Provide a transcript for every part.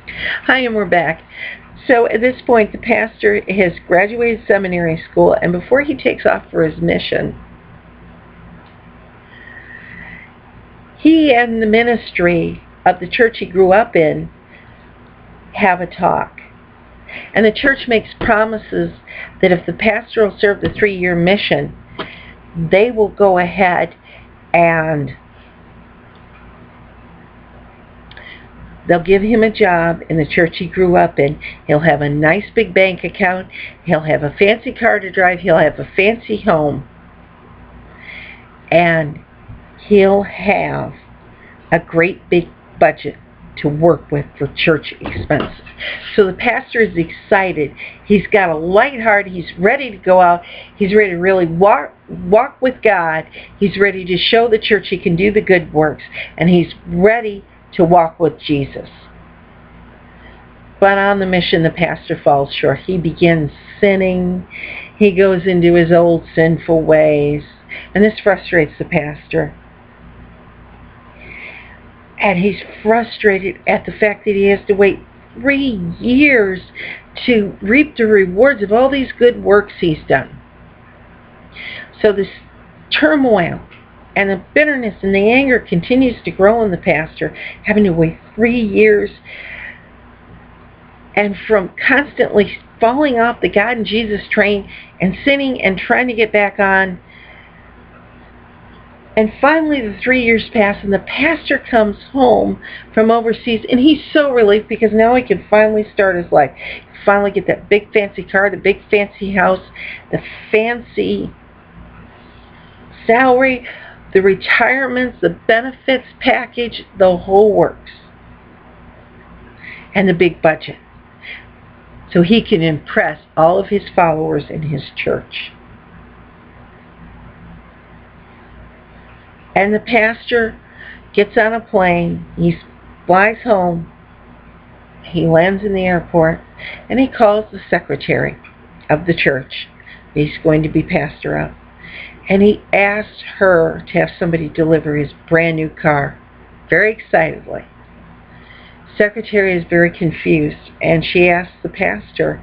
Hi, and we're back. So at this point, the pastor has graduated seminary school, and before he takes off for his mission, he and the ministry of the church he grew up in have a talk. And the church makes promises that if the pastor will serve the 3-year mission, they will go ahead and they'll give him a job in the church he grew up in. He'll have a nice big bank account. He'll have a fancy car to drive. He'll have a fancy home. And he'll have a great big budget to work with for church expenses. So the pastor is excited. He's got a light heart. He's ready to go out. He's ready to really walk with God. He's ready to show the church he can do the good works. And he's ready to walk with Jesus. But on the mission, the pastor falls short. He begins sinning. He goes into his old sinful ways. And this frustrates the pastor. And he's frustrated at the fact that he has to wait 3 years to reap the rewards of all these good works he's done. So this turmoil and the bitterness and the anger continues to grow in the pastor, having to wait 3 years, and from constantly falling off the God and Jesus train and sinning and trying to get back on. And finally the 3 years pass, and the pastor comes home from overseas, and he's so relieved because now he can finally start his life. He can finally get that big fancy car, the big fancy house, the fancy salary, the retirements, the benefits package, the whole works. And the big budget. So he can impress all of his followers in his church. And the pastor gets on a plane. He flies home. He lands in the airport. And he calls the secretary of the church he's going to be pastor of. And he asks her to have somebody deliver his brand new car, very excitedly. Secretary is very confused, and she asks the pastor,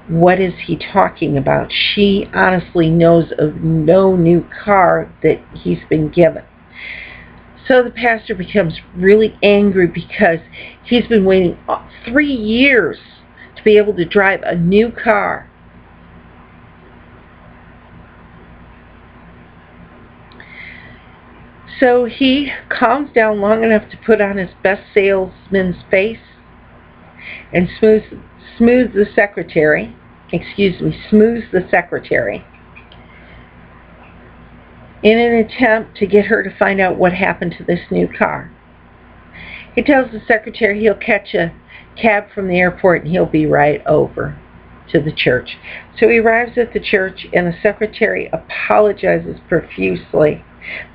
what is he talking about? She honestly knows of no new car that he's been given. So the pastor becomes really angry because he's been waiting 3 years to be able to drive a new car. So he calms down long enough to put on his best salesman's face and smooths the secretary in an attempt to get her to find out what happened to this new car. He tells the secretary he'll catch a cab from the airport and he'll be right over to the church. So he arrives at the church, and the secretary apologizes profusely.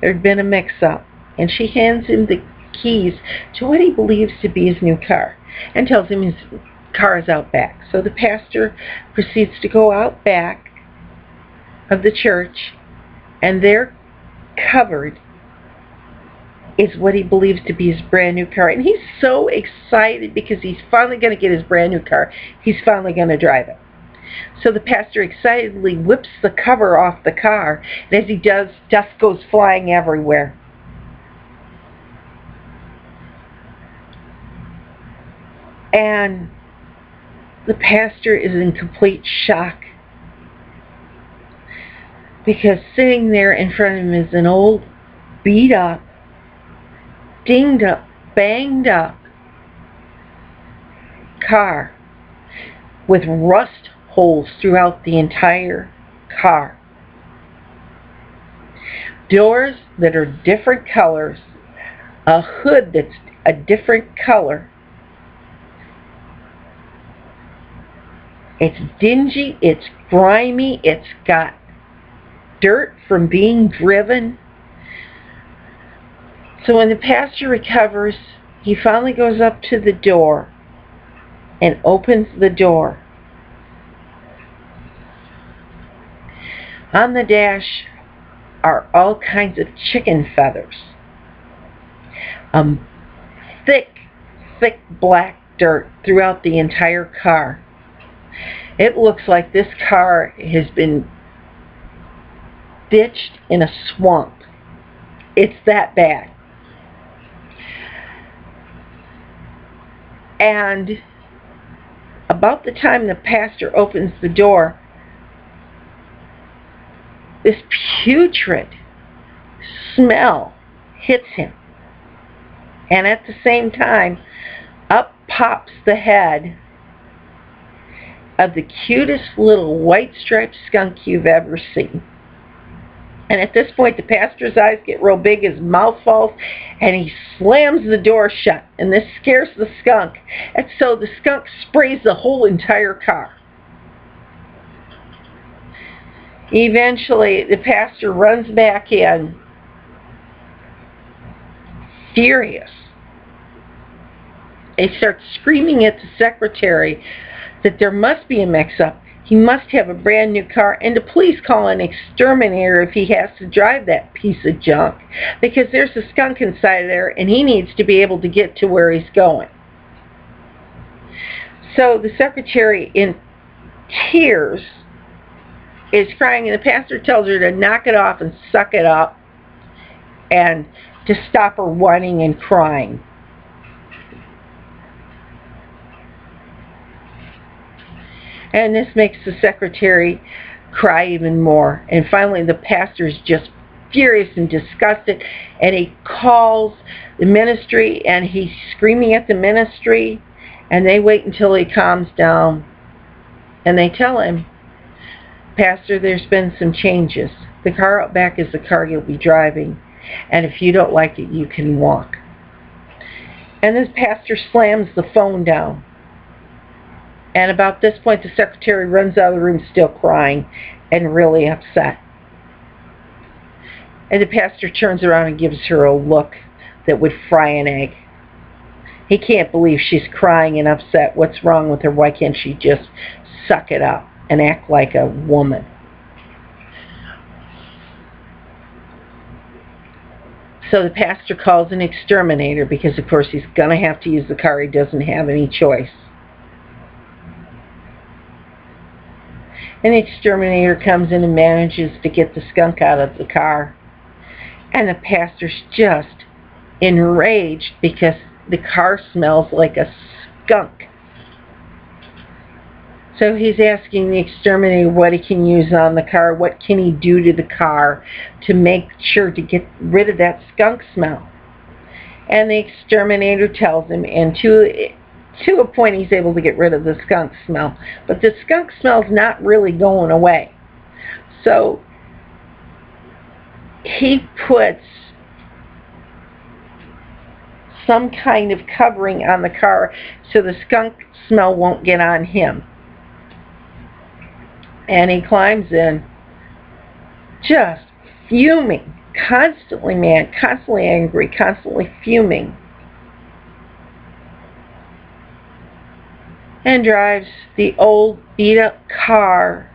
There'd been a mix-up, and she hands him the keys to what he believes to be his new car and tells him his car is out back. So the pastor proceeds to go out back of the church, and there, covered, is what he believes to be his brand new car. And he's so excited because he's finally going to get his brand new car. He's finally going to drive it. So the pastor excitedly whips the cover off the car, and as he does, dust goes flying everywhere. And the pastor is in complete shock because sitting there in front of him is an old, beat up, dinged up, banged up car with rust holes throughout the entire car. Doors that are different colors, a hood that's a different color. It's dingy, it's grimy, it's got dirt from being driven. So when the pastor recovers, he finally goes up to the door and opens the door. On the dash are all kinds of chicken feathers. Thick black dirt throughout the entire car. It looks like this car has been ditched in a swamp. It's that bad. And about the time the pastor opens the door, this putrid smell hits him. And at the same time, up pops the head of the cutest little white striped skunk you've ever seen. And at this point, the pastor's eyes get real big, his mouth falls, and he slams the door shut. And this scares the skunk. And so the skunk sprays the whole entire car. Eventually, the pastor runs back in, furious. He starts screaming at the secretary that there must be a mix-up. He must have a brand new car, and to please call an exterminator if he has to drive that piece of junk, because there's a skunk inside there and he needs to be able to get to where he's going. So the secretary, in tears, is crying, and the pastor tells her to knock it off and suck it up and to stop her whining and crying. And this makes the secretary cry even more. And finally, the pastor's just furious and disgusted, and he calls the ministry, and he's screaming at the ministry, and they wait until he calms down, and they tell him, Pastor, there's been some changes. The car out back is the car you'll be driving, and if you don't like it, you can walk. And this pastor slams the phone down. And about this point, the secretary runs out of the room still crying and really upset. And the pastor turns around and gives her a look that would fry an egg. He can't believe she's crying and upset. What's wrong with her? Why can't she just suck it up and act like a woman? So the pastor calls an exterminator because, of course, he's going to have to use the car. He doesn't have any choice. And the exterminator comes in and manages to get the skunk out of the car. And the pastor's just enraged because the car smells like a skunk. So he's asking the exterminator what he can use on the car, what can he do to the car to make sure to get rid of that skunk smell. And the exterminator tells him, and to a point he's able to get rid of the skunk smell. But the skunk smell's not really going away. So he puts some kind of covering on the car so the skunk smell won't get on him. And he climbs in, just fuming, constantly mad, constantly angry, constantly fuming. And drives the old beat-up car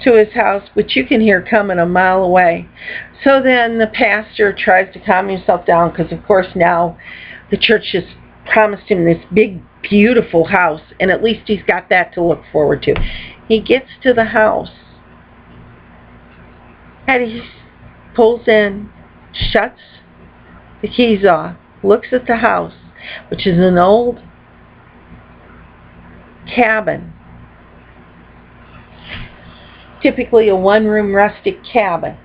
to his house, which you can hear coming a mile away. So then the pastor tries to calm himself down because, of course, now the church has promised him this big, beautiful house, and at least he's got that to look forward to. He gets to the house, and he pulls in, shuts the keys off, looks at the house, which is an old cabin, typically a one-room rustic cabin.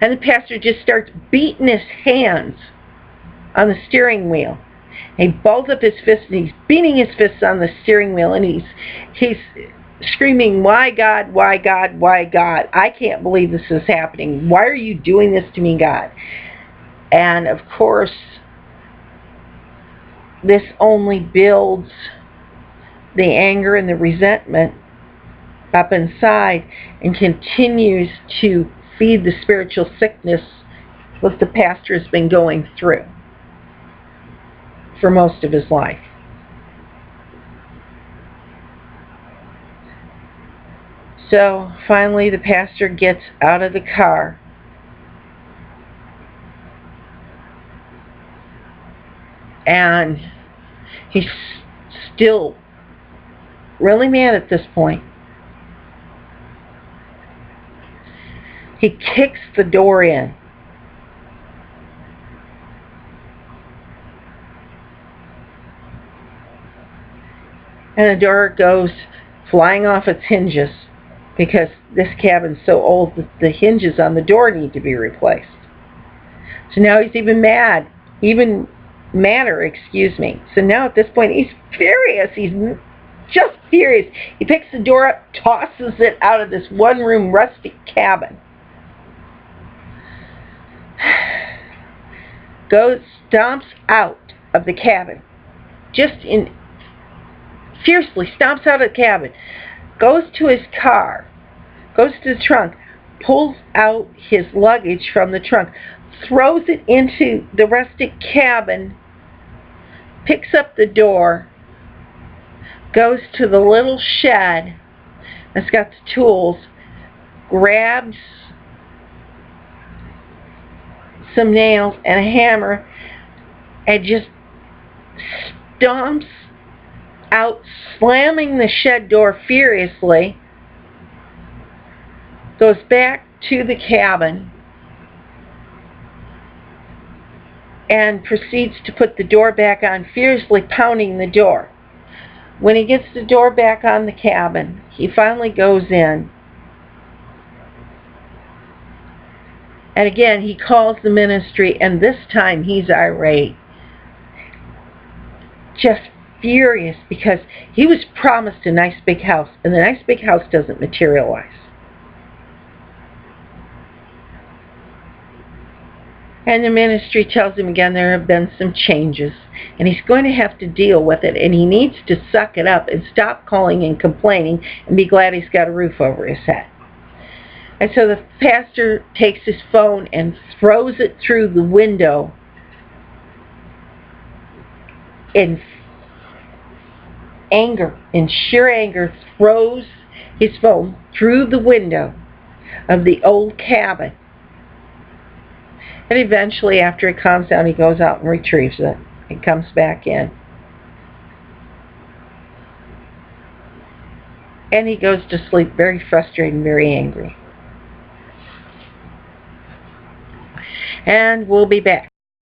And the pastor just starts beating his hands on the steering wheel. He balls up his fists and he's beating his fists on the steering wheel, and he's screaming, why God, why God, why God? I can't believe this is happening. Why are you doing this to me, God? And of course, this only builds the anger and the resentment up inside and continues to feed the spiritual sickness that the pastor has been going through for most of his life. So finally the pastor gets out of the car And he's still really mad at this point. He kicks the door in. And the door goes flying off its hinges because this cabin's so old that the hinges on the door need to be replaced. So now he's even madder. So now at this point he's furious. He's just furious. He picks the door up, tosses it out of this one-room rustic cabin. Stomps out of the cabin. Fiercely stomps out of the cabin. Goes to his car. Goes to the trunk. Pulls out his luggage from the trunk. Throws it into the rustic cabin. Picks up the door. Goes to the little shed that's got the tools. Grabs some nails and a hammer and just stomps out, slamming the shed door furiously. Goes back to the cabin and proceeds to put the door back on, furiously pounding the door. When he gets the door back on the cabin, he finally goes in. And again, he calls the ministry, and this time he's irate. Just furious because he was promised a nice big house, and the nice big house doesn't materialize. And the ministry tells him again there have been some changes, and he's going to have to deal with it, and he needs to suck it up and stop calling and complaining and be glad he's got a roof over his head. And so the pastor takes his phone and throws it through the window in sheer anger, throws his phone through the window of the old cabin. And eventually, after it calms down, he goes out and retrieves it and comes back in. And he goes to sleep very frustrated and very angry. And we'll be back.